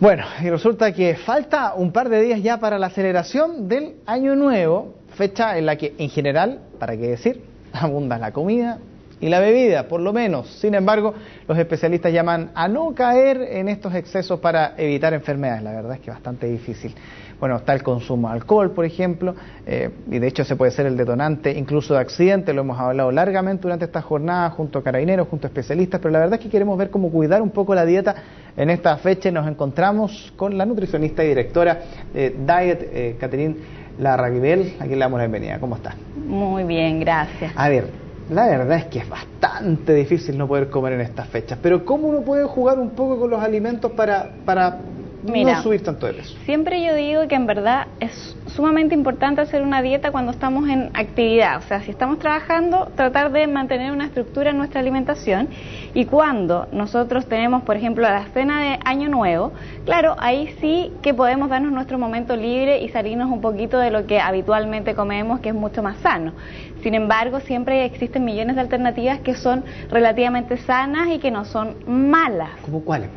Bueno, y resulta que falta un par de días ya para la celebración del Año Nuevo, fecha en la que en general, para qué decir, abunda la comida y la bebida, por lo menos. Sin embargo, los especialistas llaman a no caer en estos excesos para evitar enfermedades. La verdad es que es bastante difícil. Bueno, está el consumo de alcohol, por ejemplo, y de hecho ese puede ser el detonante incluso de accidentes. Lo hemos hablado largamente durante esta jornada junto a carabineros, junto a especialistas, pero la verdad es que queremos ver cómo cuidar un poco la dieta en esta fecha. Nos encontramos con la nutricionista y directora de Diet, Catherine Larraguibel, a quien le damos la bienvenida. ¿Cómo está? Muy bien, gracias. A ver, la verdad es que es bastante difícil no poder comer en estas fechas, pero ¿cómo uno puede jugar un poco con los alimentos para Mira, no subir tanto de peso? Siempre yo digo que en verdad es sumamente importante hacer una dieta cuando estamos en actividad, o sea, si estamos trabajando, tratar de mantener una estructura en nuestra alimentación, y cuando nosotros tenemos, por ejemplo, la cena de Año Nuevo, claro, ahí sí que podemos darnos nuestro momento libre y salirnos un poquito de lo que habitualmente comemos, que es mucho más sano. Sin embargo, siempre existen millones de alternativas que son relativamente sanas y que no son malas. ¿Cómo cuáles?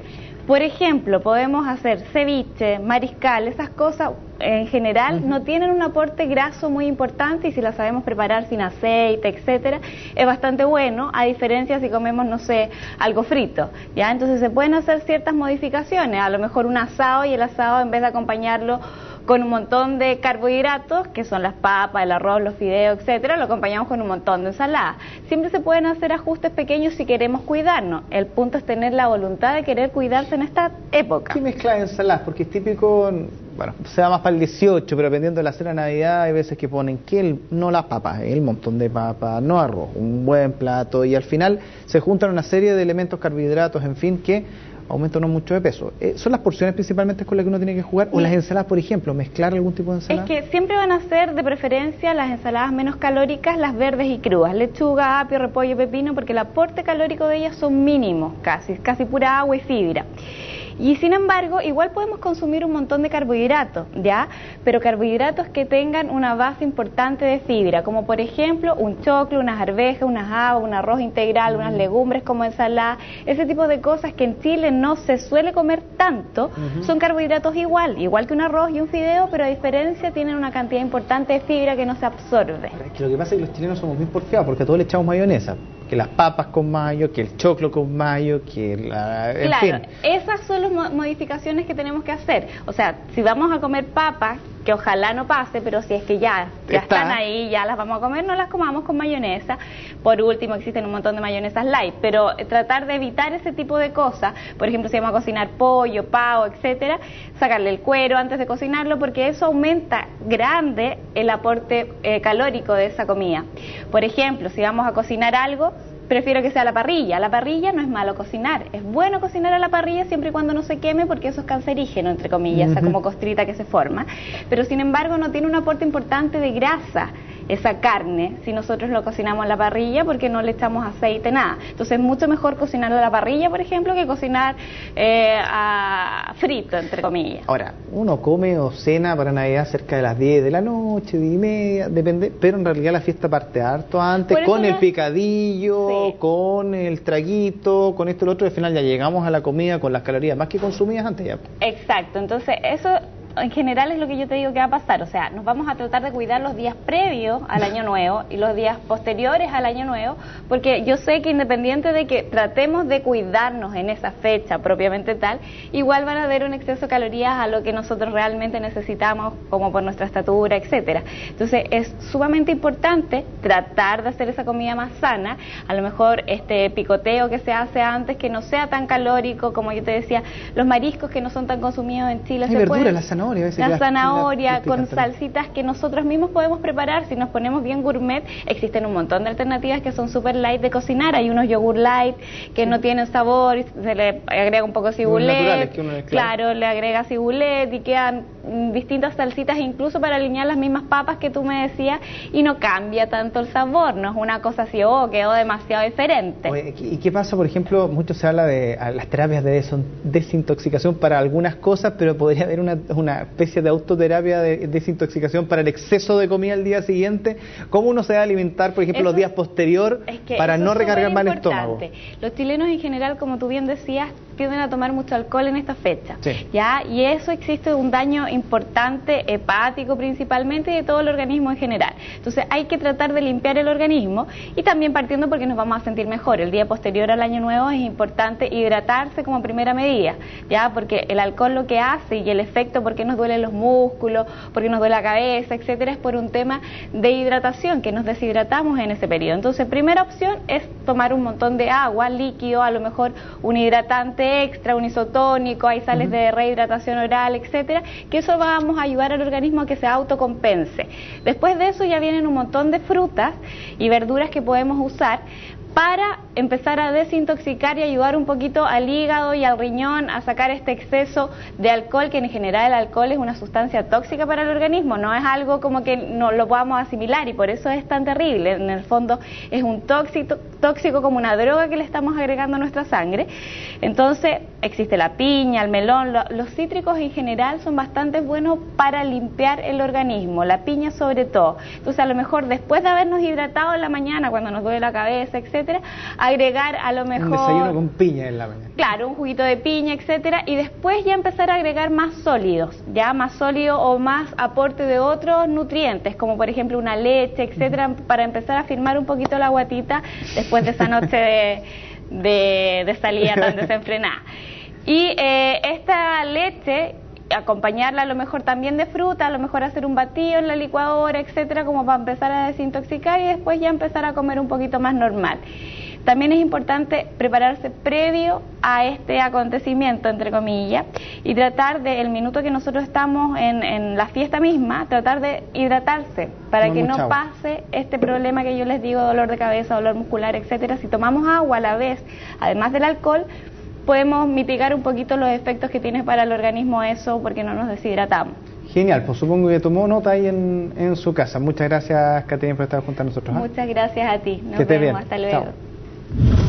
Por ejemplo, podemos hacer ceviche, mariscal, esas cosas en general no tienen un aporte graso muy importante, y si las sabemos preparar sin aceite, etcétera, es bastante bueno, a diferencia si comemos, no sé, algo frito, ¿ya? Entonces se pueden hacer ciertas modificaciones, a lo mejor un asado, y el asado, en vez de acompañarlo con un montón de carbohidratos, que son las papas, el arroz, los fideos, etcétera, lo acompañamos con un montón de ensalada. Siempre se pueden hacer ajustes pequeños si queremos cuidarnos. El punto es tener la voluntad de querer cuidarse en esta época. ¿Qué mezcla de ensaladas? Porque es típico, bueno, se da más para el 18, pero dependiendo de la cena de Navidad, hay veces que ponen no las papas, el montón de papas, no arroz, un buen plato, y al final se juntan una serie de elementos, carbohidratos, en fin, que aumentan no mucho de peso. ¿Son las porciones principalmente con las que uno tiene que jugar? ¿O las ensaladas, por ejemplo, mezclar algún tipo de ensalada? Es que siempre van a ser de preferencia las ensaladas menos calóricas, las verdes y crudas, lechuga, apio, repollo, pepino, porque el aporte calórico de ellas son mínimos, casi pura agua y fibra. Y sin embargo, igual podemos consumir un montón de carbohidratos, ¿ya? Pero carbohidratos que tengan una base importante de fibra, como por ejemplo un choclo, unas arvejas, unas habas, un arroz integral, unas legumbres como ensalada, ese tipo de cosas que en Chile no se suele comer tanto, son carbohidratos igual que un arroz y un fideo, pero a diferencia tienen una cantidad importante de fibra que no se absorbe. Es que lo que pasa es que los chilenos somos bien porfiados, porque a todos le echamos mayonesa, que las papas con mayo, que el choclo con mayo, que la... en claro, fin. Esas son las modificaciones que tenemos que hacer. O sea, si vamos a comer papas, que ojalá no pase, pero si es que ya están ahí, ya las vamos a comer, no las comamos con mayonesa. Por último, existen un montón de mayonesas light, pero tratar de evitar ese tipo de cosas. Por ejemplo, si vamos a cocinar pollo, pavo, etcétera, sacarle el cuero antes de cocinarlo, porque eso aumenta grande el aporte calórico de esa comida. Por ejemplo, si vamos a cocinar algo, prefiero que sea a la parrilla. A la parrilla no es malo cocinar, es bueno cocinar a la parrilla siempre y cuando no se queme, porque eso es cancerígeno, entre comillas, esa como costrita que se forma, pero sin embargo no tiene un aporte importante de grasa esa carne si nosotros lo cocinamos a la parrilla, porque no le echamos aceite, nada. Entonces es mucho mejor cocinar a la parrilla, por ejemplo, que cocinar a frito, entre comillas. Ahora, uno come o cena para Navidad cerca de las 10 de la noche, 10:30, depende, pero en realidad la fiesta parte harto antes, con el picadillo, sí, con el traguito, con esto y lo otro, y al final ya llegamos a la comida con las calorías más que consumidas antes ya. Exacto, entonces eso en general es lo que yo te digo que va a pasar, o sea, nos vamos a tratar de cuidar los días previos al Año Nuevo y los días posteriores al Año Nuevo, porque yo sé que independiente de que tratemos de cuidarnos en esa fecha propiamente tal, igual van a haber un exceso de calorías a lo que nosotros realmente necesitamos, como por nuestra estatura, etcétera. Entonces es sumamente importante tratar de hacer esa comida más sana, a lo mejor este picoteo que se hace antes, que no sea tan calórico, como yo te decía, los mariscos que no son tan consumidos en Chile. Hay verduras, la zanahoria. La zanahoria con salsitas que nosotros mismos podemos preparar. Si nos ponemos bien gourmet, existen un montón de alternativas que son super light de cocinar. Hay unos yogur light que no tienen sabor, se le agrega un poco de cibulet, claro, le agrega cibulet y quedan distintas salsitas incluso para alinear las mismas papas que tú me decías, y no cambia tanto el sabor, no es una cosa así, quedó demasiado diferente. Oye, ¿y qué pasa, por ejemplo? Mucho se habla de las terapias de desintoxicación para algunas cosas, pero podría haber una una especie de autoterapia de desintoxicación para el exceso de comida al día siguiente. ¿Cómo uno se va a alimentar, por ejemplo, los días posterior para no recargar mal el estómago? Los chilenos en general, como tú bien decías, tienden a tomar mucho alcohol en esta fecha, sí. ¿ya? Y eso existe un daño importante, hepático principalmente, y de todo el organismo en general. Entonces hay que tratar de limpiar el organismo, y también partiendo porque nos vamos a sentir mejor. El día posterior al año nuevo es importante hidratarse como primera medida, ¿ya? Porque el alcohol lo que hace y el efecto, porque nos duelen los músculos, porque nos duele la cabeza, etcétera, es por un tema de hidratación, que nos deshidratamos en ese periodo. Entonces, primera opción es tomar un montón de agua, líquido, a lo mejor un hidratante extra, un isotónico, hay sales de rehidratación oral, etcétera, que eso vamos a ayudar al organismo a que se autocompense. Después de eso ya vienen un montón de frutas y verduras que podemos usar para empezar a desintoxicar y ayudar un poquito al hígado y al riñón a sacar este exceso de alcohol, que en general el alcohol es una sustancia tóxica para el organismo, no es algo como que no lo podamos asimilar, y por eso es tan terrible. En el fondo es un tóxico como una droga que le estamos agregando a nuestra sangre. Entonces existe la piña, el melón, los cítricos en general son bastante buenos para limpiar el organismo, la piña sobre todo. Entonces a lo mejor después de habernos hidratado en la mañana, cuando nos duele la cabeza, etcétera, agregar a lo mejor... Un desayuno con piña en la mañana. Claro, un juguito de piña, etcétera, y después ya empezar a agregar más sólidos, ya más sólido o más aporte de otros nutrientes, como por ejemplo una leche, etcétera, para empezar a firmar un poquito la guatita después de esa noche de salida tan desenfrenada. Y esta leche, acompañarla a lo mejor también de fruta, a lo mejor hacer un batido en la licuadora, etcétera, como para empezar a desintoxicar, y después ya empezar a comer un poquito más normal. También es importante prepararse previo a este acontecimiento, entre comillas, y tratar de, el minuto que nosotros estamos en la fiesta misma, tratar de hidratarse para que no pase este problema que yo les digo, dolor de cabeza, dolor muscular, etcétera. Si tomamos agua a la vez, además del alcohol, podemos mitigar un poquito los efectos que tiene para el organismo eso, porque no nos deshidratamos. Genial, pues supongo que tomó nota ahí en su casa. Muchas gracias, Caterina, por estar junto a nosotros. Muchas gracias a ti. Nos que estés vemos. bien. Hasta luego. Chao.